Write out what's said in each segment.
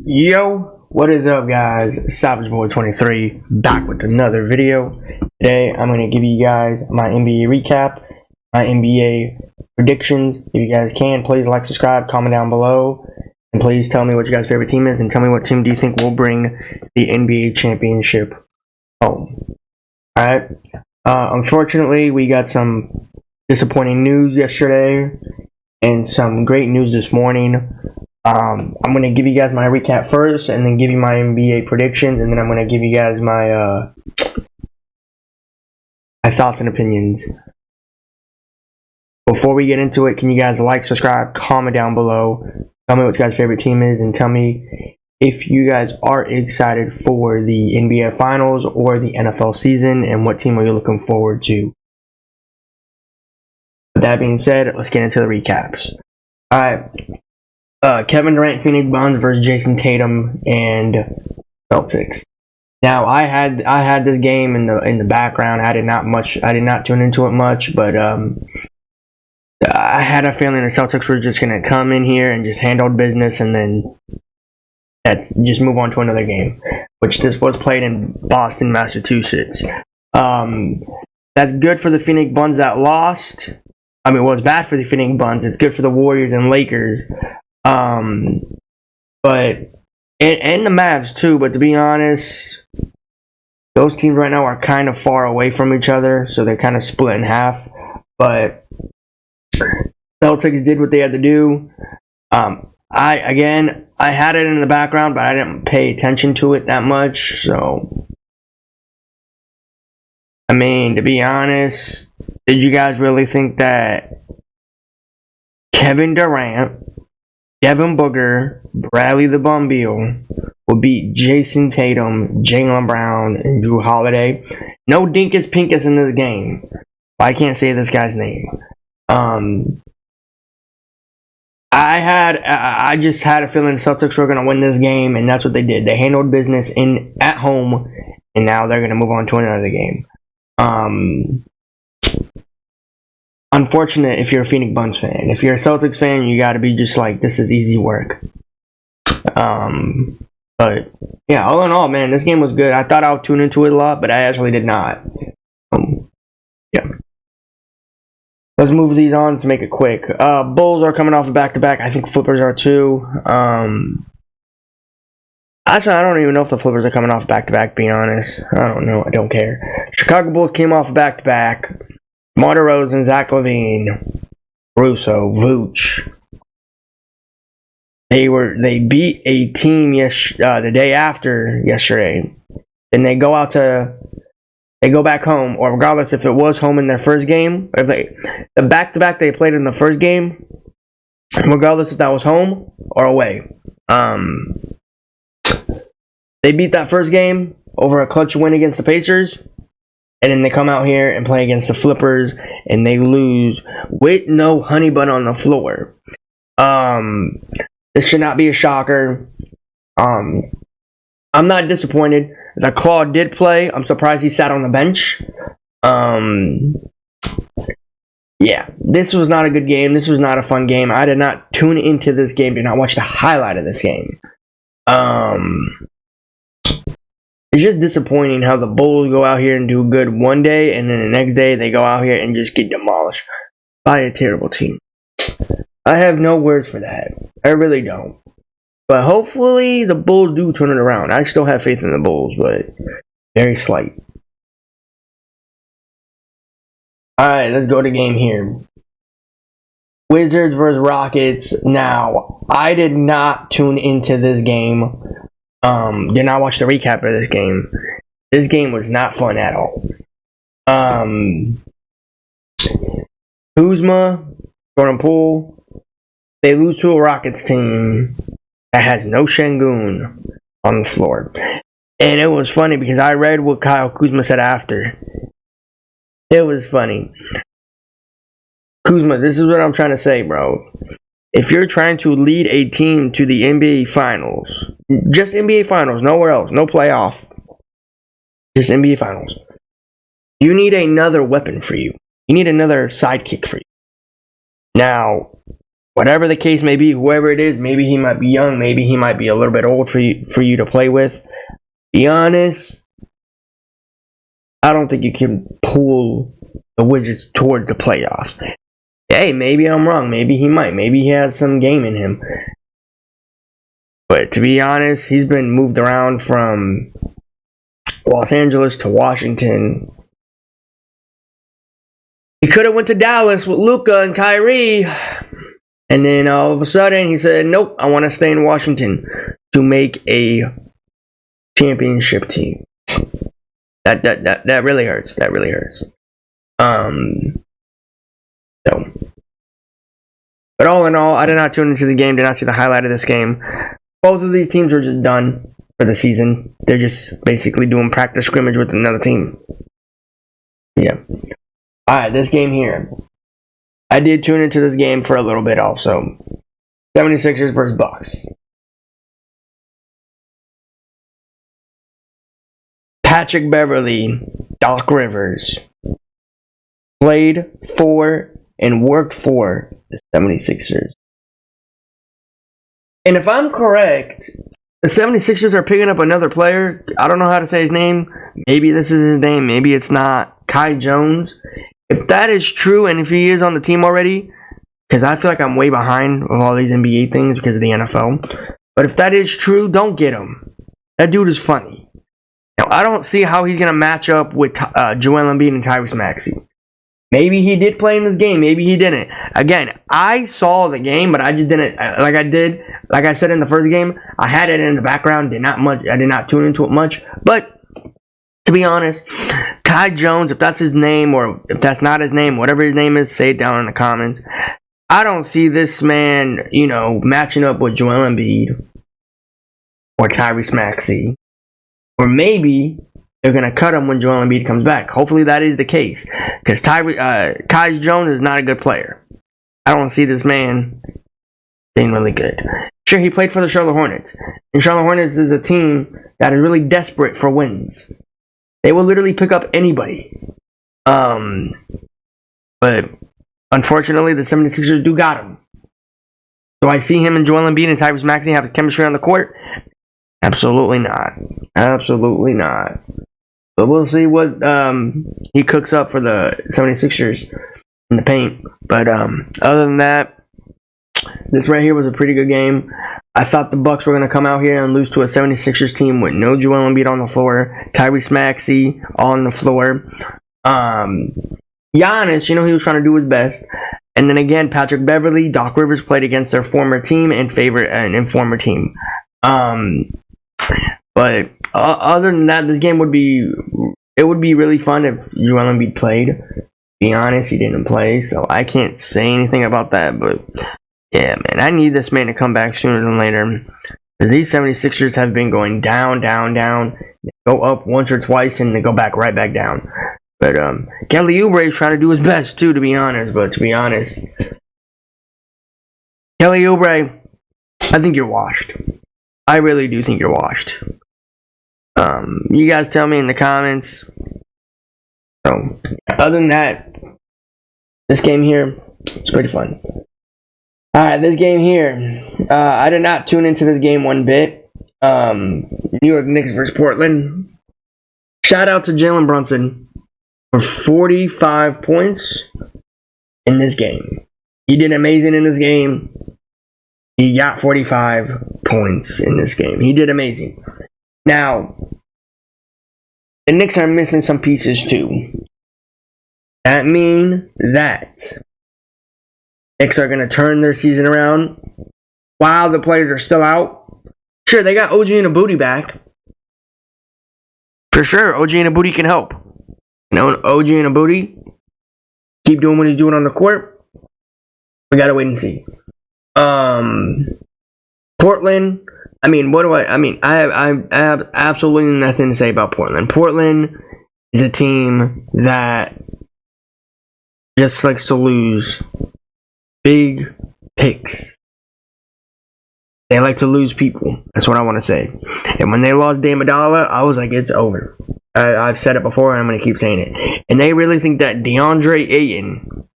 Yo, what is up, guys? Savage Boy 23 back with another video. Today I'm going to give you guys my NBA recap, my NBA predictions. If you guys can, please like, subscribe, comment down below, and please tell me what your guys' favorite team is, and tell me what team do you think will bring the NBA championship home. Alright, unfortunately we got some disappointing news yesterday and some great news this morning. I'm going to give you guys my recap first, and then give you my NBA predictions, and then I'm going to give you guys my thoughts and opinions. Before we get into it, can you guys like, subscribe, comment down below, tell me what your guys' favorite team is, and tell me if you guys are excited for the NBA Finals or the NFL season, and what team are you looking forward to. With that being said, let's get into the recaps. Alright. Kevin Durant, Phoenix Suns versus Jason Tatum and Celtics. Now, I had this game in the background. I did not tune into it much, but I had a feeling the Celtics were just gonna come in here and just handle business, and then just move on to another game, which this was played in Boston, Massachusetts. That's good for the Phoenix Suns that lost. I mean, it was bad for the Phoenix Suns. It's good for the Warriors and Lakers. But and the Mavs too, but to be honest, those teams right now are kind of far away from each other, so they're kind of split in half. But Celtics did what they had to do. I had it in the background, but I didn't pay attention to it that much. So, I mean, to be honest, did you guys really think that Kevin Durant, Devin Booker, Bradley the Bum Beal will beat Jason Tatum, Jaylen Brown, and Jrue Holiday? No Dinkus Pinkus in this game. I can't say this guy's name. I just had a feeling the Celtics were going to win this game, and that's what they did. They handled business at home, and now they're going to move on to another game. Unfortunate if you're a Phoenix Suns fan. If you're a Celtics fan, you got to be just like, this is easy work. But yeah, all in all, man, this game was good. I thought I would tune into it a lot, but I actually did not. Yeah. Let's move these on to make it quick. Bulls are coming off a back-to-back. I think Flippers are too. Actually, I don't even know if the Flippers are coming off back-to-back, being honest. I don't know. I don't care. Chicago Bulls came off back-to-back. DeMar DeRozan, Zach LaVine, Russo, Vooch. They beat a team the day after yesterday. Then they go back home, or regardless if it was home in their first game, or if the back-to-back they played in the first game, regardless if that was home or away. They beat that first game over a clutch win against the Pacers. And then they come out here and play against the Flippers, and they lose with no honey bun on the floor. This should not be a shocker. I'm not disappointed. The Claw did play. I'm surprised he sat on the bench. Yeah, this was not a good game. This was not a fun game. I did not tune into this game. Did not watch the highlight of this game. It's just disappointing how the Bulls go out here and do good one day, and then the next day they go out here and just get demolished by a terrible team. I have no words for that. I really don't. But hopefully the Bulls do turn it around. I still have faith in the Bulls, but very slight. Alright, let's go to game here. Wizards versus Rockets. Now, I did not tune into this game. Did not watch the recap of this game. This game was not fun at all. Kuzma, Jordan Poole, they lose to a Rockets team that has no Şengün on the floor. And it was funny because I read what Kyle Kuzma said after. It was funny. Kuzma, this is what I'm trying to say, bro. If you're trying to lead a team to the NBA Finals, just NBA Finals, nowhere else, no playoff, just NBA Finals, you need another weapon for you. You need another sidekick for you. Now, whatever the case may be, whoever it is, maybe he might be young, maybe he might be a little bit old for you to play with. Be honest, I don't think you can pull the Wizards toward the playoffs. Hey, maybe I'm wrong. Maybe he might. Maybe he has some game in him. But to be honest, he's been moved around from Los Angeles to Washington. He could have went to Dallas with Luka and Kyrie. And then all of a sudden he said, nope, I want to stay in Washington to make a championship team. That really hurts. That really hurts. So, but all in all, I did not tune into the game, did not see the highlight of this game. Both of these teams are just done for the season. They're just basically doing practice scrimmage with another team. Yeah. Alright, this game here. I did tune into this game for a little bit also. 76ers versus Bucks. Patrick Beverley, Doc Rivers, played for and worked for the 76ers. And if I'm correct, the 76ers are picking up another player. I don't know how to say his name. Maybe this is his name. Maybe it's not. Kai Jones. If that is true, and if he is on the team already, because I feel like I'm way behind with all these NBA things because of the NFL. But if that is true, don't get him. That dude is funny. Now, I don't see how he's going to match up with Joel Embiid and Tyrese Maxey. Maybe he did play in this game. Maybe he didn't. Again, I saw the game, but I just didn't. Like I said in the first game, I had it in the background. I did not tune into it much. But to be honest, Kai Jones, if that's his name or if that's not his name, whatever his name is, say it down in the comments. I don't see this man, matching up with Joel Embiid or Tyrese Maxey. Or maybe they're going to cut him when Joel Embiid comes back. Hopefully that is the case. Because Kai Jones is not a good player. I don't see this man being really good. Sure, he played for the Charlotte Hornets. And Charlotte Hornets is a team that is really desperate for wins. They will literally pick up anybody. But unfortunately, the 76ers do got him. Do I see him and Joel Embiid and Tyrese Maxey have chemistry on the court? Absolutely not. Absolutely not. But we'll see what he cooks up for the 76ers in the paint. But other than that, this right here was a pretty good game. I thought the Bucks were going to come out here and lose to a 76ers team with no Joel Embiid on the floor, Tyrese Maxey on the floor. Giannis, he was trying to do his best. And then again, Patrick Beverley, Doc Rivers played against their former team and former team. But other than that, this game would be really fun if Joel Embiid played. To be honest, he didn't play, so I can't say anything about that. But yeah, man, I need this man to come back sooner than later. Because these 76ers have been going down, down, down. They go up once or twice and they go right back down. But Kelly Oubre is trying to do his best too, to be honest. But to be honest, Kelly Oubre, I think you're washed. I really do think you're washed. You guys tell me in the comments. So, other than that, this game here, it's pretty fun. Alright, this game here. I did not tune into this game one bit. New York Knicks versus Portland. Shout out to Jalen Brunson for 45 points in this game. He did amazing in this game. He got 45 points in this game. He did amazing. Now, the Knicks are missing some pieces too. That means that Knicks are going to turn their season around while the players are still out. Sure, they got OG Anunoby back. For sure, OG Anunoby can help. OG Anunoby, keep doing what he's doing on the court. We got to wait and see. Portland, I have absolutely nothing to say about Portland. Portland is a team that just likes to lose big picks. They like to lose people. That's what I want to say. And when they lost Dame Adala, I was like, it's over. I've said it before and I'm going to keep saying it. And they really think that DeAndre Ayton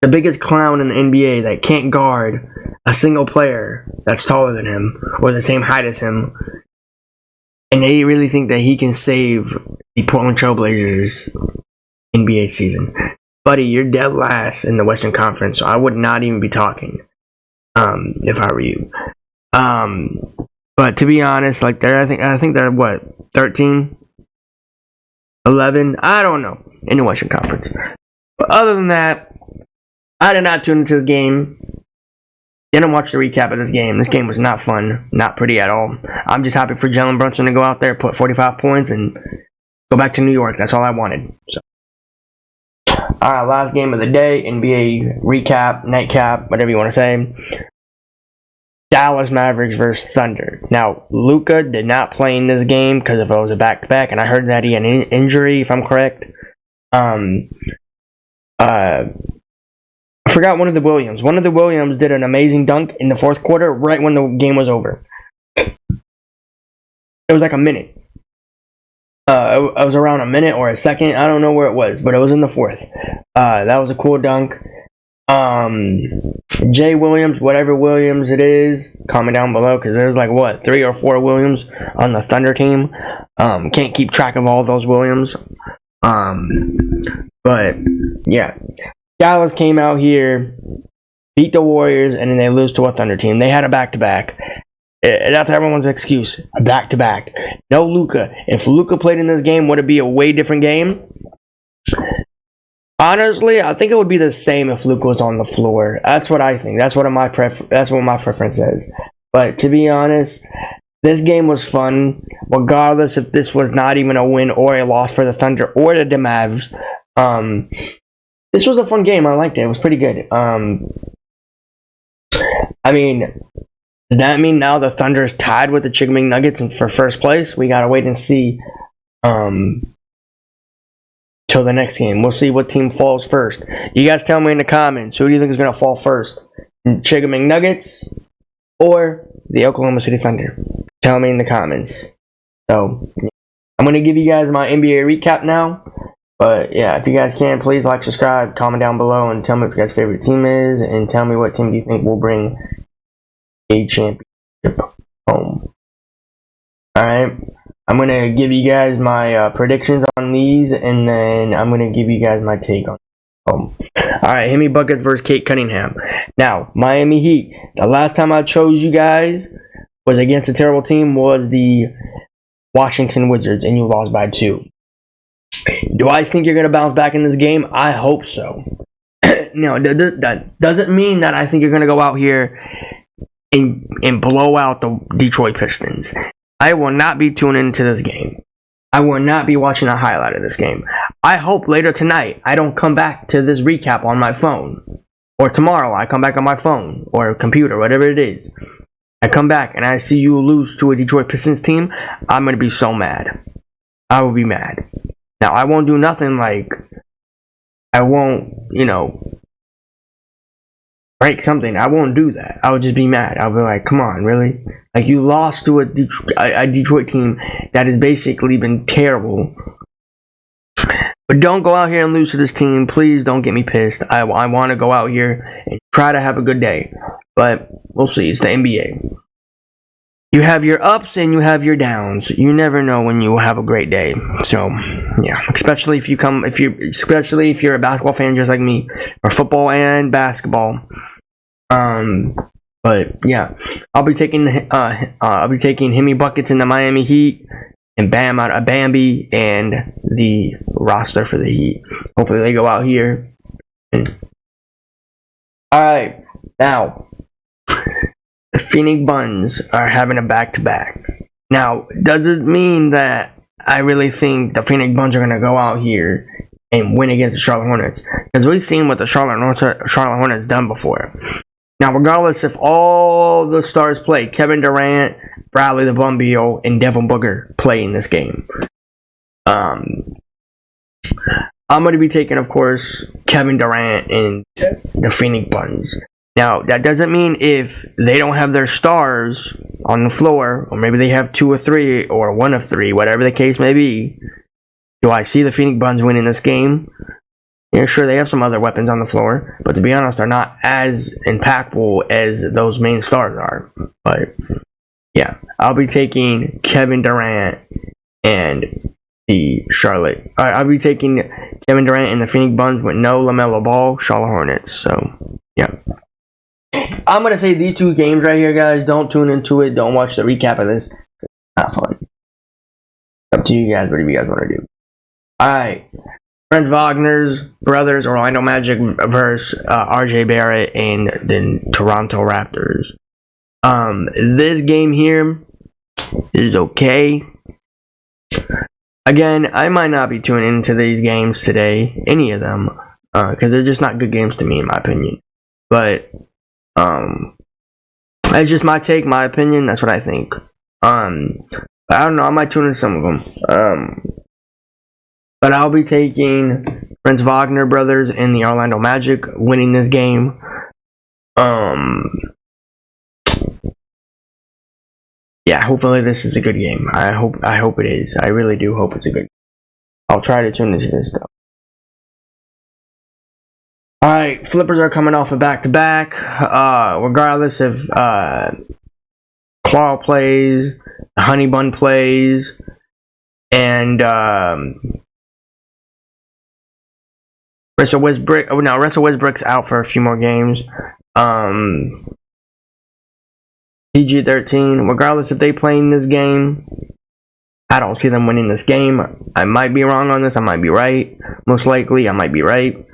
the biggest clown in the NBA that can't guard a single player that's taller than him or the same height as him, and they really think that he can save the Portland Trailblazers NBA season. Buddy, you're dead last in the Western Conference, so I would not even be talking if I were you. But to be honest, like I think they're what, 13, 11, I don't know, in the Western Conference. But other than that, I did not tune into this game. Didn't watch the recap of this game. This game was not fun, not pretty at all. I'm just happy for Jalen Brunson to go out there, put 45 points, and go back to New York. That's all I wanted. So, all right, last game of the day, NBA recap, nightcap, whatever you want to say. Dallas Mavericks versus Thunder. Now, Luka did not play in this game because if it was a back-to-back, and I heard that he had an injury, if I'm correct. I forgot one of the Williams. One of the Williams did an amazing dunk in the fourth quarter right when the game was over. It was like a minute. It was around a minute or a second. I don't know where it was, but it was in the fourth. That was a cool dunk. Jay Williams, whatever Williams it is, comment down below because there's like, what, 3 or 4 Williams on the Thunder team. Can't keep track of all those Williams. But, yeah. Dallas came out here, beat the Warriors, and then they lose to a Thunder team. They had a back-to-back. That's everyone's excuse. A back-to-back. No Luka. If Luka played in this game, would it be a way different game? Honestly, I think it would be the same if Luka was on the floor. That's what I think. That's what my preference is. But to be honest, this game was fun. Regardless if this was not even a win or a loss for the Thunder or the Mavs. This was a fun game. I liked it. It was pretty good. I mean, does that mean now the Thunder is tied with the Chicken Nuggets for first place? We gotta wait and see till the next game. We'll see what team falls first. You guys tell me in the comments, who do you think is gonna fall first? Chicken Nuggets or the Oklahoma City Thunder? Tell me in the comments. So, I'm gonna give you guys my NBA recap now. But yeah, if you guys can, please like, subscribe, comment down below, and tell me what your guys' favorite team is, and tell me what team do you think will bring a championship home. Alright, I'm going to give you guys my predictions on these, and then I'm going to give you guys my take on home. Alright, Hemi Buckets versus Kate Cunningham. Now, Miami Heat. The last time I chose you guys was against a terrible team was the Washington Wizards, and you lost by 2. Do I think you're going to bounce back in this game? I hope so. No, that doesn't mean that I think you're going to go out here and blow out the Detroit Pistons. I will not be tuning into this game. I will not be watching a highlight of this game. I hope later tonight I don't come back to this recap on my phone. Or tomorrow I come back on my phone or computer, whatever it is. I come back and I see you lose to a Detroit Pistons team. I'm going to be so mad. I will be mad. Now, I won't do nothing like, I won't, break something. I won't do that. I would just be mad. I'll be like, come on, really? Like, you lost to a Detroit team that has basically been terrible. But don't go out here and lose to this team. Please don't get me pissed. I want to go out here and try to have a good day. But we'll see. It's the NBA. You have your ups and you have your downs. You never know when you will have a great day. So, yeah, especially if you're a basketball fan just like me, or football and basketball. But yeah, I'll be taking Hemi Buckets in the Miami Heat and Bam out of Bambi and the roster for the Heat. Hopefully they go out here. All right, now. The Phoenix Suns are having a back-to-back. Now, does it mean that I really think the Phoenix Suns are going to go out here and win against the Charlotte Hornets? Because we've seen what the Charlotte Hornets done before. Now, regardless if all the stars play, Kevin Durant, Bradley the Bumbeal, and Devin Booker play in this game. I'm going to be taking, of course, Kevin Durant and the Phoenix Suns. Now, that doesn't mean if they don't have their stars on the floor, or maybe they have 2 or 3, or 1 of 3, whatever the case may be, do I see the Phoenix Suns winning this game? Yeah, sure, they have some other weapons on the floor, but to be honest, they're not as impactful as those main stars are. But yeah, I'll be taking Kevin Durant and the Charlotte. I'll be taking Kevin Durant and the Phoenix Suns with no LaMelo Ball, Charlotte Hornets. So yeah, I'm gonna say these two games right here, guys. Don't tune into it. Don't watch the recap of this. Not fun. Up to you guys. Whatever you guys want to do. All right. Franz Wagner's brothers, Orlando Magic versus RJ Barrett and the Toronto Raptors. This game here is okay. Again, I might not be tuning into these games today, any of them, because they're just not good games to me, in my opinion. But it's just my take, my opinion. That's what I think. I don't know. I might tune in some of them. But I'll be taking Franz Wagner brothers and the Orlando Magic winning this game. Yeah, hopefully this is a good game. I hope it is. I really do hope it's a good game. I'll try to tune into this stuff. Alright, flippers are coming off a back-to-back. Regardless if Claw plays, Honey Bun plays, and Russell Westbrook's out for a few more games. PG-13, regardless if they play in this game, I don't see them winning this game. I might be wrong on this. I might be right. Most likely, I might be right.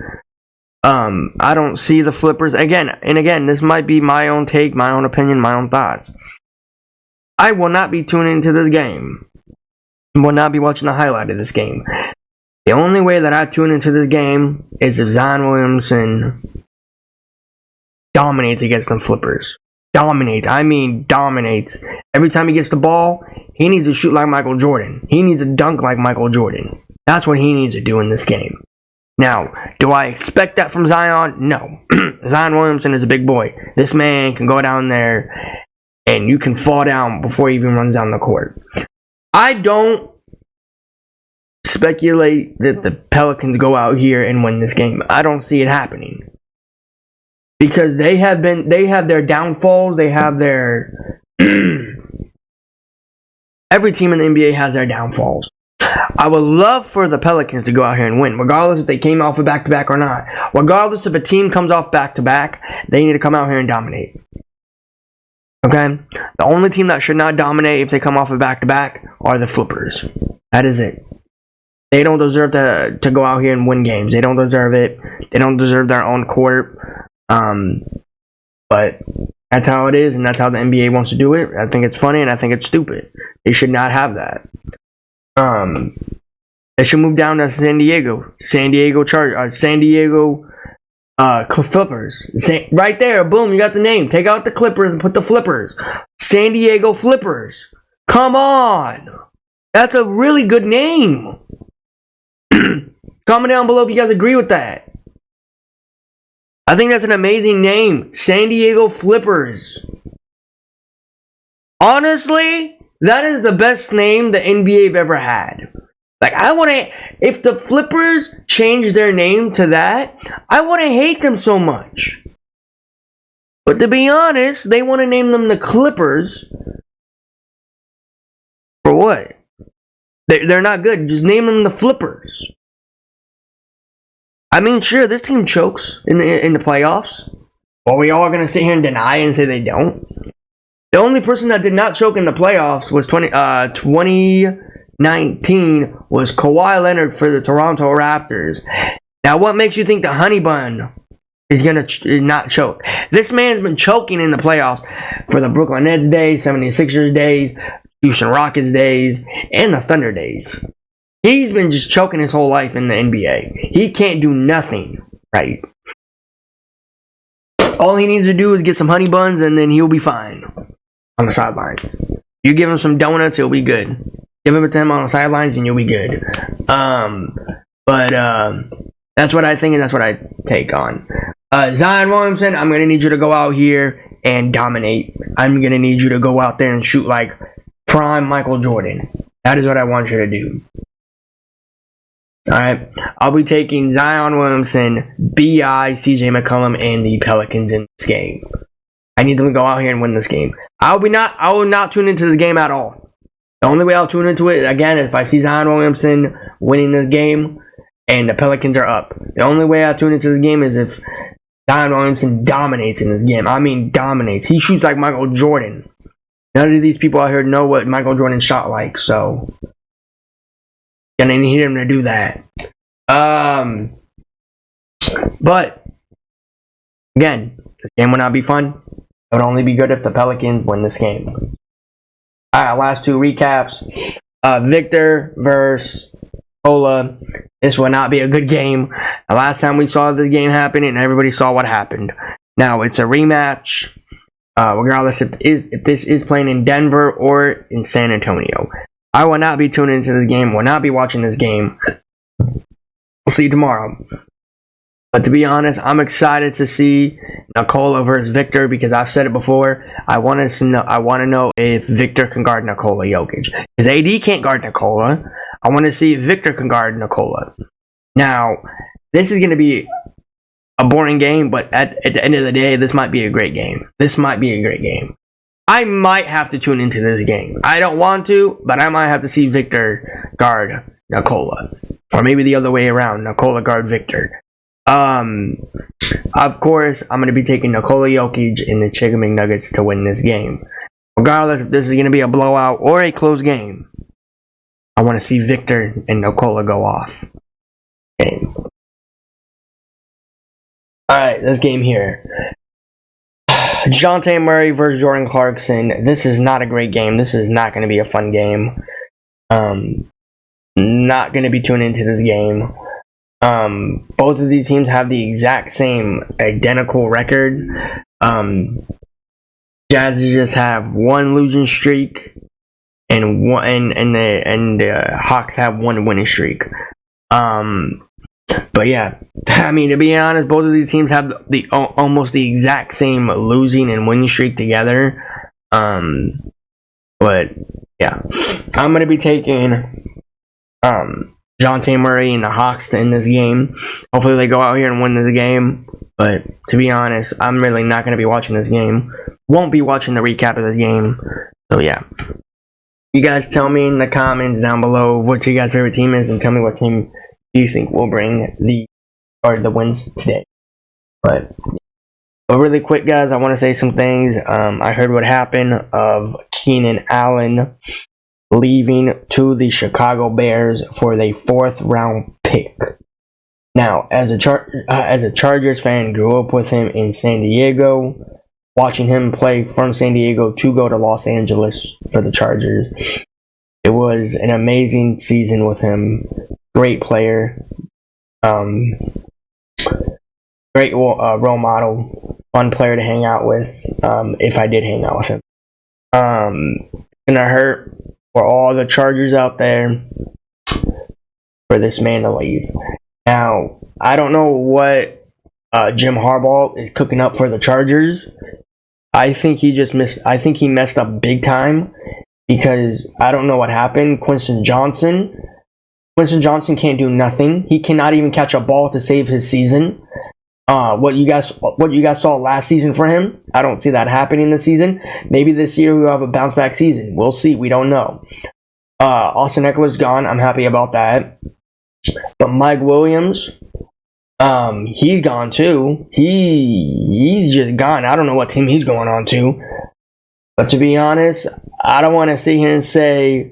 I don't see the flippers. Again, this might be my own take, my own opinion, my own thoughts. I will not be tuning into this game. I will not be watching the highlight of this game. The only way that I tune into this game is if Zion Williamson dominates against them flippers. Dominates. I mean dominates. Every time he gets the ball, he needs to shoot like Michael Jordan. He needs to dunk like Michael Jordan. That's what he needs to do in this game. Now, do I expect that from Zion? No. Zion Williamson is a big boy. This man can go down there and you can fall down before he even runs down the court. I don't speculate that the Pelicans go out here and win this game. I don't see it happening. Because they have their downfalls, they have their every team in the NBA has their downfalls. I would love for the Pelicans to go out here and win, regardless if they came off a back-to-back or not. Regardless if a team comes off back-to-back, they need to come out here and dominate. Okay? The only team that should not dominate if they come off a back-to-back are the Flippers. That is it. They don't deserve to go out here and win games. They don't deserve it. They don't deserve their own court. But that's how it is, and that's how the NBA wants to do it. I think it's funny, and I think it's stupid. They should not have that. They should move down to San Diego Flippers. Right there, boom, you got the name. Take out the Clippers and put the Flippers. San Diego Flippers. Come on, that's a really good name. Comment down below if you guys agree with that. I think that's an amazing name. San Diego Flippers. Honestly, that is the best name the NBA have ever had. Like, if the Flippers change their name to that, I wouldn't hate them so much. But to be honest, they want to name them the Clippers. For what? They're not good. Just name them the Flippers. I mean, sure, this team chokes in the playoffs. Are we all going to sit here and deny and say they don't? The only person that did not choke in the playoffs was 2019 was Kawhi Leonard for the Toronto Raptors. Now, what makes you think the Honey Bun is going to not choke? This man's been choking in the playoffs for the Brooklyn Nets days, 76ers days, Houston Rockets days, and the Thunder days. He's been just choking his whole life in the NBA. He can't do nothing right. All he needs to do is get some honey buns and then he'll be fine on the sidelines. You give him some donuts, he'll be good. Give him to him on the sidelines and you'll be good. But that's what I think and that's what I take on. Zion Williamson, I'm going to need you to go out here and dominate. I'm going to need you to go out there and shoot like prime Michael Jordan. That is what I want you to do. Alright, I'll be taking Zion Williamson, B.I., CJ McCollum, and the Pelicans in this game. I need them to go out here and win this game. I will not tune into this game at all. The only way I'll tune into it, again, if I see Zion Williamson winning this game and the Pelicans are up. The only way I tune into this game is if Zion Williamson dominates in this game. I mean, dominates. He shoots like Michael Jordan. None of these people out here know what Michael Jordan shot like, so gonna need him to do that. But again, this game will not be fun. It would only be good if the Pelicans win this game. Alright, last two recaps. Victor versus Cola. This will not be a good game. The last time we saw this game happen, and everybody saw what happened. Now it's a rematch. Regardless if this is playing in Denver or in San Antonio. I will not be tuning into this game. Will not be watching this game. We'll see you tomorrow. But to be honest, I'm excited to see Nikola versus Victor because I've said it before. I want to know if Victor can guard Nikola Jokic. Because AD can't guard Nikola. I want to see if Victor can guard Nikola. Now, this is going to be a boring game, but at the end of the day, this might be a great game. This might be a great game. I might have to tune into this game. I don't want to, but I might have to see Victor guard Nikola. Or maybe the other way around, Nikola guard Victor. Of course, I'm going to be taking Nikola Jokic and the Chicken McNuggets to win this game. Regardless if this is going to be a blowout or a close game, I want to see Victor and Nikola go off. Game. Alright, this game here. DeJounte Murray versus Jordan Clarkson. This is not a great game. This is not going to be a fun game. Not going to be tuning into this game. Both of these teams have the exact same identical records. Jazz just have one losing streak, and the Hawks have one winning streak. But yeah, I mean, to be honest, both of these teams have almost the exact same losing and winning streak together. But yeah, I'm gonna be taking DeJounte Murray and the Hawks to end this game. Hopefully they go out here and win this game. But to be honest, I'm really not going to be watching this game. Won't be watching the recap of this game. So yeah. You guys tell me in the comments down below what your guys' favorite team is, and tell me what team you think will bring the wins today. But really quick, guys, I want to say some things. I heard what happened of Keenan Allen leaving to the Chicago Bears for the 4th round pick. Now, as a Chargers fan, grew up with him in San Diego, watching him play from San Diego to go to Los Angeles for the Chargers. It was an amazing season with him. Great player. Great role model. Fun player to hang out with, if I did hang out with him. Gonna hurt for all the Chargers out there for this man to leave. Now, I don't know what Jim Harbaugh is cooking up for the Chargers. I think he messed up big time because I don't know what happened. Quentin Johnson can't do nothing. He cannot even catch a ball to save his season. What you guys saw last season for him, I don't see that happening this season. Maybe this year we'll have a bounce back season. We'll see. We don't know. Austin Ekeler's gone. I'm happy about that. But Mike Williams, he's gone too. He's just gone. I don't know what team he's going on to. But to be honest, I don't want to sit here and say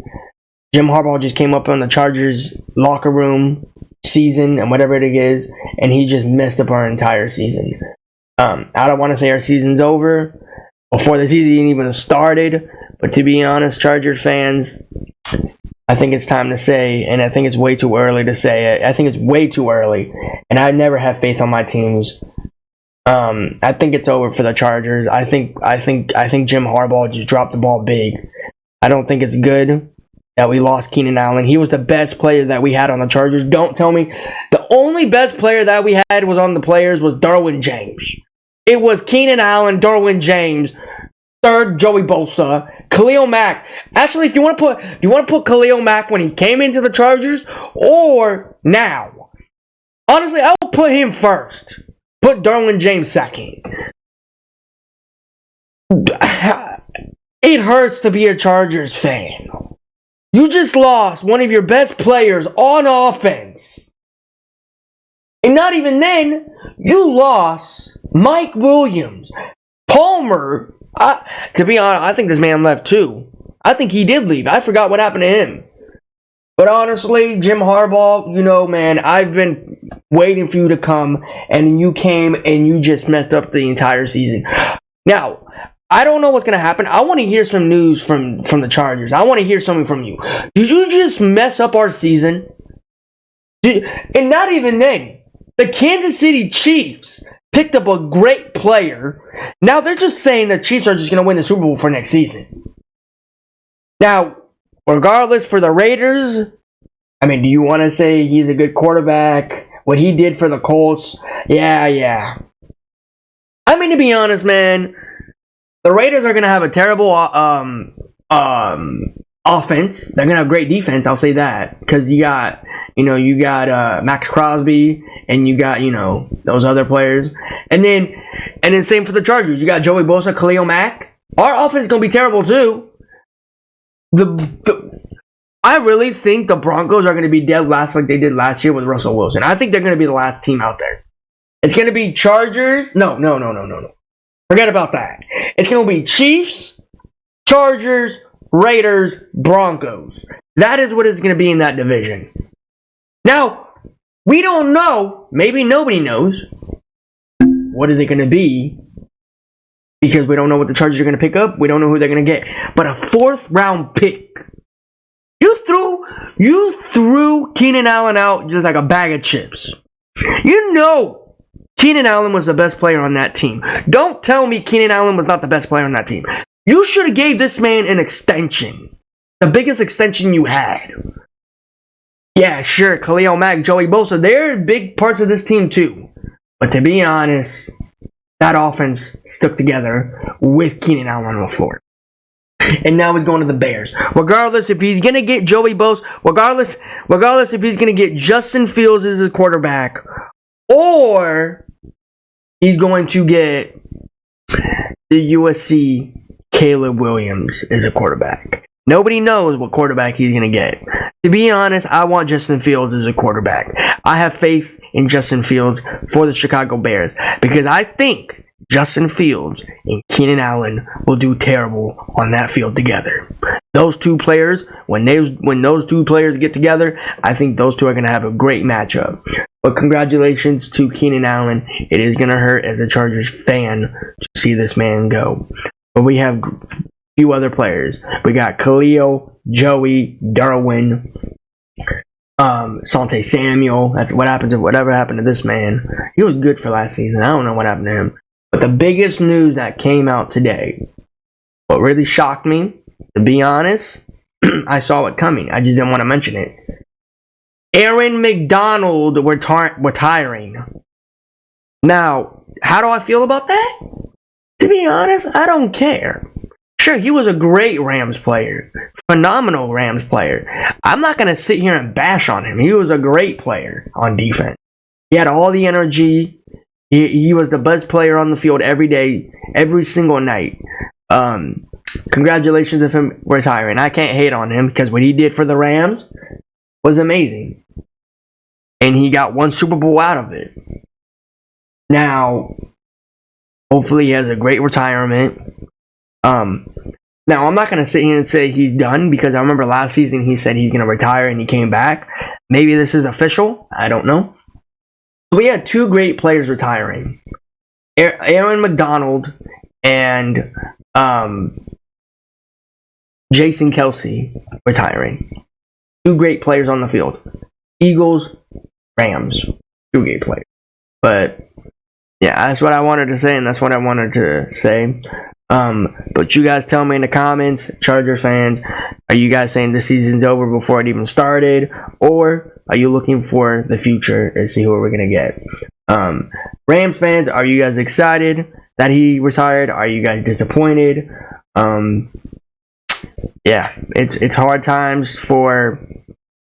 Jim Harbaugh just came up on the Chargers locker room season and whatever it is, and he just messed up our entire season. I don't want to say our season's over before the season even started, but to be honest, Chargers fans, I think it's time to say, and I think it's way too early to say it. I think it's way too early, and I never have faith on my teams. I think it's over for the Chargers. I think Jim Harbaugh just dropped the ball big. I don't think it's good that we lost Keenan Allen. He was the best player that we had on the Chargers. Don't tell me the only best player that we had was on the players was Derwin James. It was Keenan Allen, Derwin James, third, Joey Bosa, Khalil Mack. Actually, if you want to put Khalil Mack when he came into the Chargers or now? Honestly, I will put him first. Put Derwin James second. It hurts to be a Chargers fan. You just lost one of your best players on offense. And not even then, you lost Mike Williams. Palmer, to be honest, I think this man left too. I think he did leave. I forgot what happened to him. But honestly, Jim Harbaugh, you know, man, I've been waiting for you to come, and you came and you just messed up the entire season. Now, I don't know what's going to happen. I want to hear some news from the Chargers. I want to hear something from you. Did you just mess up our season? And not even then. The Kansas City Chiefs picked up a great player. Now they're just saying the Chiefs are just going to win the Super Bowl for next season. Now, regardless for the Raiders, I mean, do you want to say he's a good quarterback? What he did for the Colts? Yeah. I mean, to be honest, man, the Raiders are going to have a terrible offense. They're going to have great defense, I'll say that. Because you got Max Crosby, and you got, those other players. And then same for the Chargers. You got Joey Bosa, Khalil Mack. Our offense is going to be terrible, too. I really think the Broncos are going to be dead last like they did last year with Russell Wilson. I think they're going to be the last team out there. It's going to be Chargers. No. Forget about that. It's going to be Chiefs, Chargers, Raiders, Broncos. That is what it's going to be in that division. Now, we don't know. Maybe nobody knows. What is it going to be? Because we don't know what the Chargers are going to pick up. We don't know who they're going to get. But a 4th round pick. You threw Keenan Allen out just like a bag of chips. You know Keenan Allen was the best player on that team. Don't tell me Keenan Allen was not the best player on that team. You should have gave this man an extension. The biggest extension you had. Yeah, sure, Khalil Mack, Joey Bosa, they're big parts of this team too. But to be honest, that offense stuck together with Keenan Allen on the floor. And now he's going to the Bears. Regardless if he's going to get Joey Bosa, regardless if he's going to get Justin Fields as his quarterback, or he's going to get the USC Caleb Williams as a quarterback. Nobody knows what quarterback he's going to get. To be honest, I want Justin Fields as a quarterback. I have faith in Justin Fields for the Chicago Bears because I think Justin Fields and Keenan Allen will do terrible on that field together. Those two players, when those two players get together, I think those two are going to have a great matchup. But congratulations to Keenan Allen. It is going to hurt as a Chargers fan to see this man go. But we have a few other players. We got Khalil, Joey, Derwin, Sante Samuel. That's whatever happened to this man. He was good for last season. I don't know what happened to him. But the biggest news that came out today, what really shocked me, to be honest, I saw it coming. I just didn't want to mention it. Aaron McDonald retiring. Now, how do I feel about that? To be honest, I don't care. Sure, he was a great Rams player. Phenomenal Rams player. I'm not going to sit here and bash on him. He was a great player on defense. He had all the energy. He was the best player on the field every day, every single night. Congratulations to him retiring. I can't hate on him because what he did for the Rams was amazing. And he got one Super Bowl out of it. Now, hopefully he has a great retirement. Now, I'm not going to sit here and say he's done because I remember last season he said he's going to retire and he came back. Maybe this is official. I don't know. We had two great players retiring. Aaron McDonald and Jason Kelce retiring. Two great players on the field. Eagles, Rams. Two great players. But, yeah, that's what I wanted to say, and that's what I wanted to say. But you guys tell me in the comments, Charger fans, are you guys saying the season's over before it even started? Or are you looking for the future and see who we're going to get? Rams fans, are you guys excited that he retired? Are you guys disappointed? Yeah, it's hard times for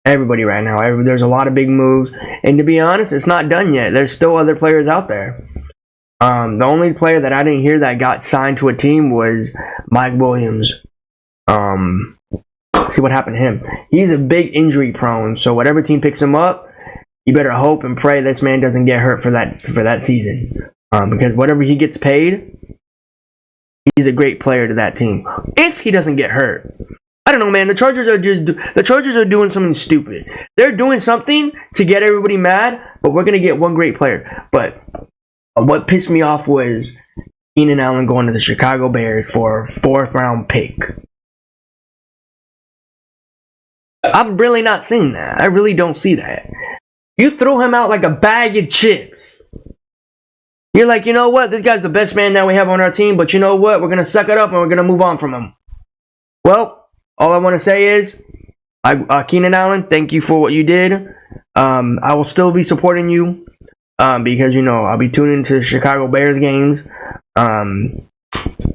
everybody right now. There's a lot of big moves, and to be honest, it's not done yet. There's still other players out there. The only player that I didn't hear that got signed to a team was Mike Williams. See what happened to him. He's a big injury prone, so whatever team picks him up, you better hope and pray this man doesn't get hurt for that season. Because whatever he gets paid, he's a great player to that team. If he doesn't get hurt. I don't know, man. The Chargers are doing something stupid. They're doing something to get everybody mad, but we're going to get one great player. But what pissed me off was Keenan Allen going to the Chicago Bears for a 4th round pick. I'm really not seeing that. I really don't see that. You throw him out like a bag of chips. You're like, you know what? This guy's the best man that we have on our team, but you know what? We're going to suck it up and we're going to move on from him. Well, all I want to say is, Keenan Allen, thank you for what you did. I will still be supporting you because, you know, I'll be tuning into the Chicago Bears games. But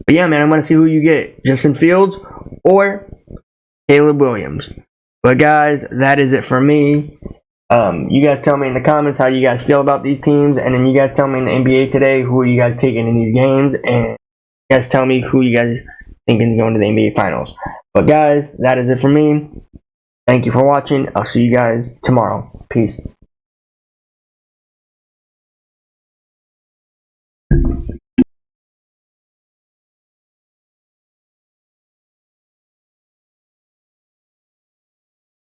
yeah, man, I'm going to see who you get. Justin Fields or Caleb Williams. But guys, that is it for me. You guys tell me in the comments how you guys feel about these teams, and then you guys tell me in the NBA today who are you guys taking in these games, and you guys tell me who you guys think is going to the NBA Finals. But guys, that is it for me. Thank you for watching. I'll see you guys tomorrow. Peace.